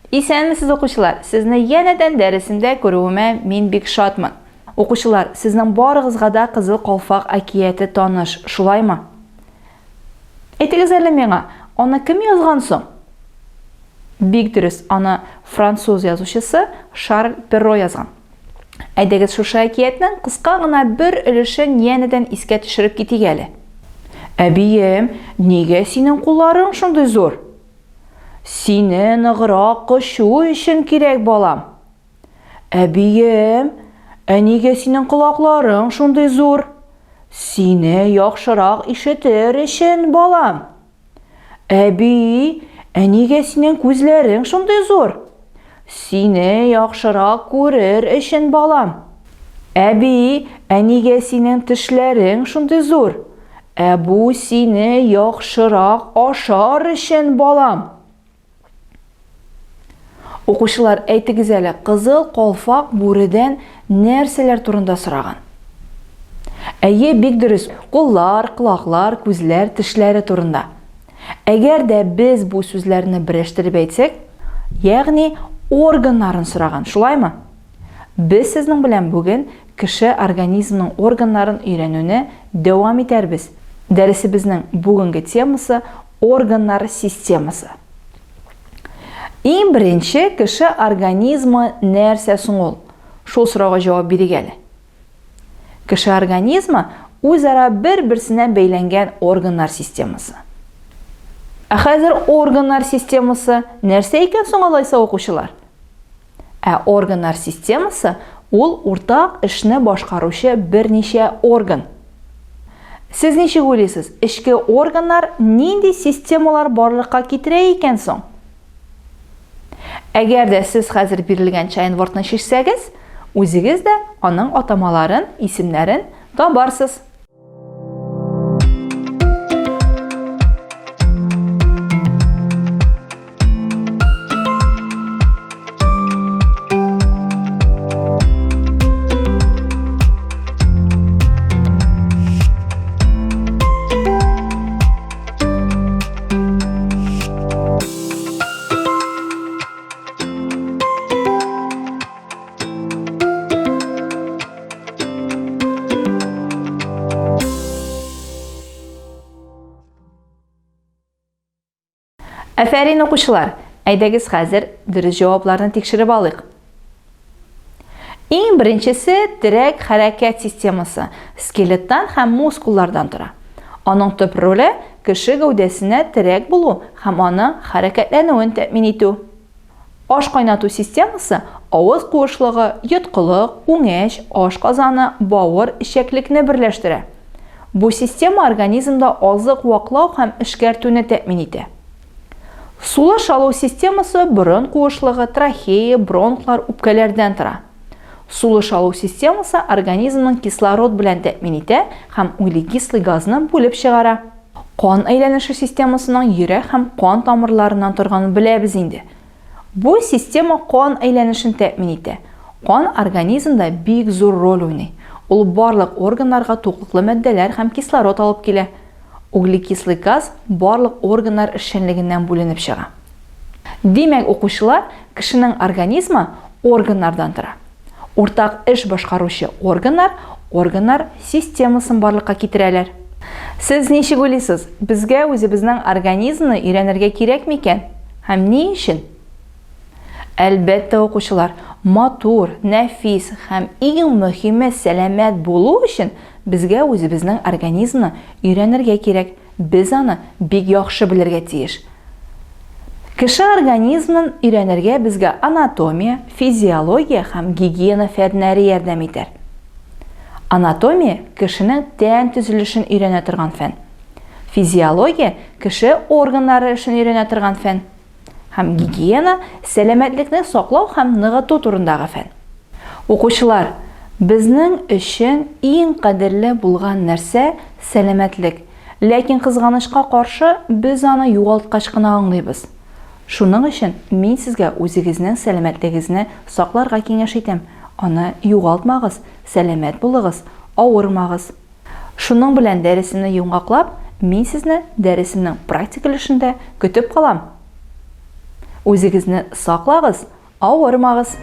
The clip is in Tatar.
Исәнмесез укучылар, сезне янәдән дәресемдә күрүемә мин бик шатмын. Укучылар, сезнең барыгызга да Кызыл Калфак әкияте таныш, шулаймы? Әйтегез әле миңа, аны кем язган соң? Бик дөрес, аны француз язучысы Шарль Перро язган. Әйдәгез шушы әкиятнең кыска гына бер өлешен янәдән искә төшереп китик әле. Әбием, нигә синең кулларың шундый зур? Сине ныграк кочу өчен кирәк, балам. Әбием, нигә синең колакларың шундый зур? Сине яхшырак ишетер өчен, балам. Әби, нигә синең күзләрең шундый зур? Сине яхшырак күрер өчен, балам. Әби, нигә синең тешләрең шундый зур? Бу сине яхшырак ашар өчен, балам. Укучылар, әйтегез әле, Кызыл Калфак бүредән нәрсәләр турында сораган? Әйе, бик дөрес, куллар, колаклар, күзләр, тешләре турында. Әгәр дә без бу сүзләрне бирештиреп әйтсәк, ягъни органнарын сораган, шулаймы? Без сезнең белән бүген кеше организмының органнарын өйрәнүне дәвам итәрбез. Дәресебезнең бүгенге темасы органнар системасы. Иң беренче, кеше организмы нәрсә соң ул? Шул сорауга җавап бирик әле. Кеше организмы үзара бер-берсенә бәйләнгән органнар системасы. Хәзер органнар системасы нәрсә икән соң алайса, укучылар? Органнар системасы ул уртак эшне башкаручы берничә орган. Сез ничек уйлыйсыз, эчке органнар нинди системалар барлыкка китерә икән соң? Әгәр дә сез хәзер бирелгән чайнвортны чишсәгез, үзегез дә аның атамаларын, исемнәрен табарсыз. Әфәрин укучылар, әйдәгез хәзер дөрес җавапларны тикшереп алыйк. Иң беренчесе терәк хәрәкәт системасы, скелеттан һәм мускуллардан тора. Аның төп роле кеше гәүдәсенә терәк булу һәм аның хәрәкәтләнүен тәэмин итү. Аш кайнату системасы авыз куышлыгы, йоткылык, үңәч, ашказаны, бавыр, ишәклекне берләштерә. Бу система организмда азык ваклау һәм эшкәртүне тәэмин итә. Сулыш алу системасы борын куышлыгы, трахея, бронхлар, үпкәләрдән тора. Сулыш алу системасы организмның кислород белән тәэмин итә һәм углекислый газны бүлеп чыгара. Кан әйләнеше системасының йөрәк һәм кан тамырларыннан торганын беләбез инде. Бу система кан әйләнешен тәэмин итә. Кан организмда бик зур роль уйный. Ул барлык органнарга туклыклы матдәләр һәм кислород алып килә. Углекислый газ барлык органнар эшчәнлегеннән бүленеп чыга. Димәк, укучылар, кешенең организмы органнардан тора. Уртак эш башкаручы органнар системасын барлыкка китерәләр. Сез ничек уйлыйсыз, безгә үзебезнең организмны өйрәнергә кирәкме икән? Һәм ни өчен? Әлбәттә, укучылар, матур, нәфис һәм иң мөһиме сәламәт булу өчен безгә үзебезнең организмны өйрәнергә кирәк. Без аны бик яхшы белергә тиеш. Кеше организмын өйрәнергә безгә анатомия, физиология һәм гигиена фәннәре ярдәм итәр. Анатомия кешенең тән төзелешен өйрәнә торган фән. Физиология кеше органнары эшен өйрәнә торган фән. Һәм гигиена сәламәтлекне саклау һәм ныгыту турындагы фән. Укучылар, безнең өчен иң кадерле булган нәрсә сәламәтлек. Ләкин кызганычка каршы без аны югалткач кына аңлыйбыз. Шуның өчен мин сезгә үзегезнең сәламәтлегегезне сакларга киңәш итәм. Аны югалтмагыз, сәламәт булыгыз, авырмагыз. Шуның белән дәресемне йомгаклап, мин сезне дәресемнең практик өлешендә көтеп калам. Үзегезне саклагыз, авырмагыз.